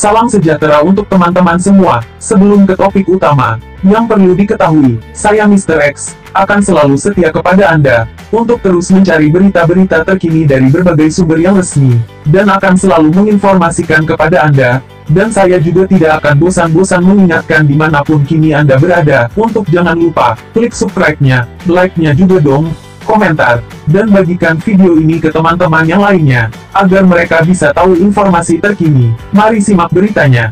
Salam sejahtera untuk teman-teman semua. Sebelum ke topik utama, yang perlu diketahui, saya Mr. X, akan selalu setia kepada Anda, untuk terus mencari berita-berita terkini dari berbagai sumber yang resmi, dan akan selalu menginformasikan kepada Anda, dan saya juga tidak akan bosan-bosan mengingatkan dimanapun kini Anda berada, untuk jangan lupa, klik subscribe-nya, like-nya juga dong, komentar, dan bagikan video ini ke teman-teman yang lainnya, agar mereka bisa tahu informasi terkini. Mari simak beritanya.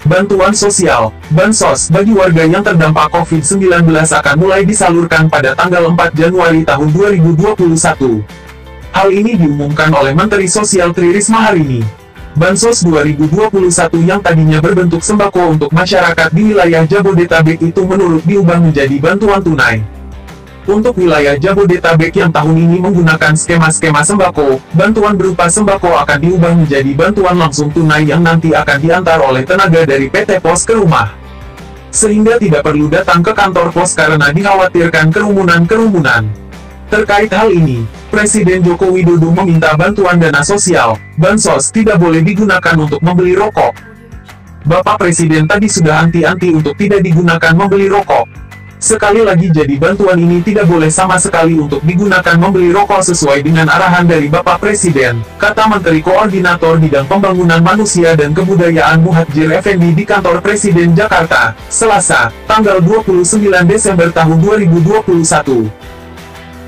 Bantuan sosial, Bansos, bagi warga yang terdampak COVID-19 akan mulai disalurkan pada tanggal 4 Januari tahun 2021. Hal ini diumumkan oleh Menteri Sosial Tri Risma hari ini. Bansos 2021 yang tadinya berbentuk sembako untuk masyarakat di wilayah Jabodetabek itu menurut diubah menjadi bantuan tunai. Untuk wilayah Jabodetabek yang tahun ini menggunakan skema-skema sembako, bantuan berupa sembako akan diubah menjadi bantuan langsung tunai yang nanti akan diantar oleh tenaga dari PT Pos ke rumah. Sehingga tidak perlu datang ke kantor pos karena dikhawatirkan kerumunan-kerumunan. Terkait hal ini, Presiden Joko Widodo meminta bantuan dana sosial, Bansos, tidak boleh digunakan untuk membeli rokok. Bapak Presiden tadi sudah anti-anti untuk tidak digunakan membeli rokok. Sekali lagi, jadi bantuan ini tidak boleh sama sekali untuk digunakan membeli rokok sesuai dengan arahan dari Bapak Presiden, kata Menteri Koordinator Bidang Pembangunan Manusia dan Kebudayaan Muhadjir Effendi di Kantor Presiden Jakarta, Selasa, tanggal 29 Desember tahun 2021.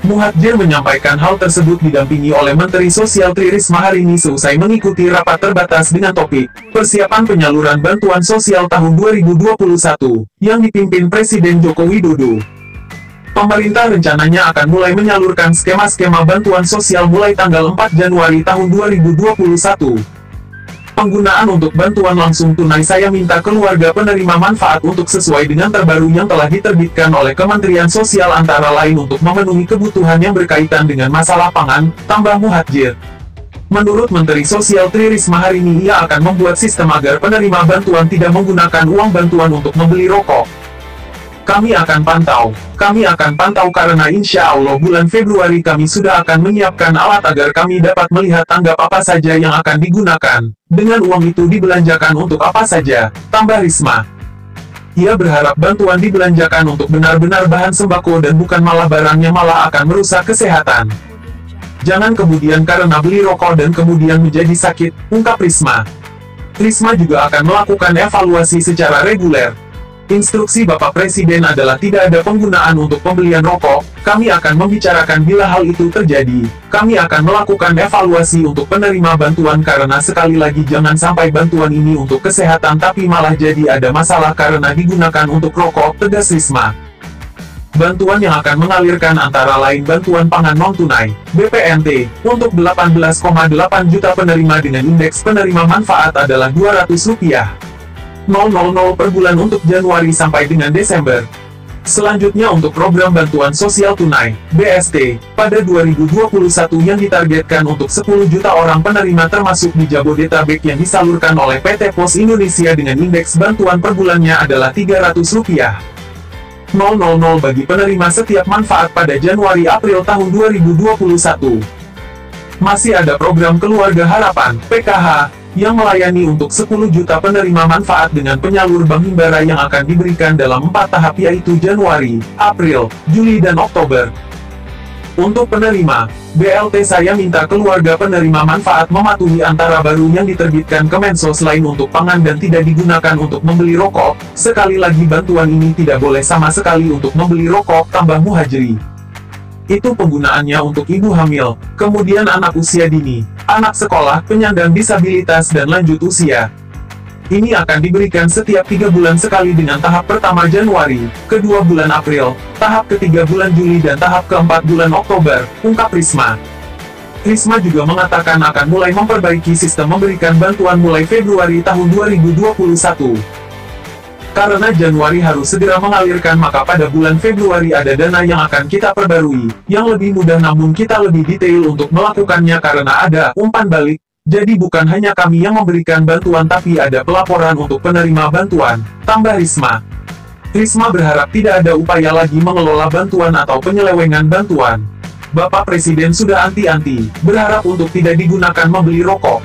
Muhadjir menyampaikan hal tersebut didampingi oleh Menteri Sosial Tri Risma hari ini seusai mengikuti rapat terbatas dengan topik persiapan penyaluran bantuan sosial tahun 2021 yang dipimpin Presiden Joko Widodo. Pemerintah rencananya akan mulai menyalurkan skema-skema bantuan sosial mulai tanggal 4 Januari tahun 2021. Penggunaan untuk bantuan langsung tunai saya minta keluarga penerima manfaat untuk sesuai dengan terbaru yang telah diterbitkan oleh Kementerian Sosial antara lain untuk memenuhi kebutuhan yang berkaitan dengan masalah pangan, tambah Muhadjir. Menurut Menteri Sosial Tri Risma hari ini ia akan membuat sistem agar penerima bantuan tidak menggunakan uang bantuan untuk membeli rokok. Kami akan pantau karena insya Allah bulan Februari kami sudah akan menyiapkan alat agar kami dapat melihat tanggap apa saja yang akan digunakan. Dengan uang itu dibelanjakan untuk apa saja, tambah Risma. Ia berharap bantuan dibelanjakan untuk benar-benar bahan sembako dan bukan malah barang yang malah akan merusak kesehatan. Jangan kemudian karena beli rokok dan kemudian menjadi sakit, ungkap Risma. Risma juga akan melakukan evaluasi secara reguler. Instruksi Bapak Presiden adalah tidak ada penggunaan untuk pembelian rokok. Kami akan membicarakan bila hal itu terjadi. Kami akan melakukan evaluasi untuk penerima bantuan karena sekali lagi jangan sampai bantuan ini untuk kesehatan tapi malah jadi ada masalah karena digunakan untuk rokok, tegas Risma. Bantuan yang akan mengalirkan antara lain bantuan pangan non-tunai, BPNT, untuk 18,8 juta penerima dengan indeks penerima manfaat adalah Rp200. 000 per bulan untuk Januari sampai dengan Desember. Selanjutnya untuk program bantuan sosial tunai, BST, pada 2021 yang ditargetkan untuk 10 juta orang penerima termasuk di Jabodetabek yang disalurkan oleh PT Pos Indonesia dengan indeks bantuan per bulannya adalah Rp300. 000 bagi penerima setiap manfaat pada Januari-April tahun 2021. Masih ada program Keluarga Harapan, PKH, yang melayani untuk 10 juta penerima manfaat dengan penyalur bank himbara yang akan diberikan dalam 4 tahap yaitu Januari, April, Juli dan Oktober. Untuk penerima BLT saya minta keluarga penerima manfaat mematuhi antara baru yang diterbitkan Kemensos lain untuk pangan dan tidak digunakan untuk membeli rokok. Sekali lagi bantuan ini tidak boleh sama sekali untuk membeli rokok, tambah Muhajiri. Itu penggunaannya untuk ibu hamil, kemudian anak usia dini, anak sekolah, penyandang disabilitas dan lanjut usia. Ini akan diberikan setiap 3 bulan sekali dengan tahap pertama Januari, kedua bulan April, tahap ketiga bulan Juli dan tahap keempat bulan Oktober, ungkap Risma. Risma juga mengatakan akan mulai memperbaiki sistem memberikan bantuan mulai Februari tahun 2021. Karena Januari harus segera mengalirkan maka pada bulan Februari ada dana yang akan kita perbarui, yang lebih mudah namun kita lebih detail untuk melakukannya karena ada umpan balik. Jadi bukan hanya kami yang memberikan bantuan tapi ada pelaporan untuk penerima bantuan, tambah Risma. Risma berharap tidak ada upaya lagi mengelola bantuan atau penyelewengan bantuan. Bapak Presiden sudah anti-anti, berharap untuk tidak digunakan membeli rokok.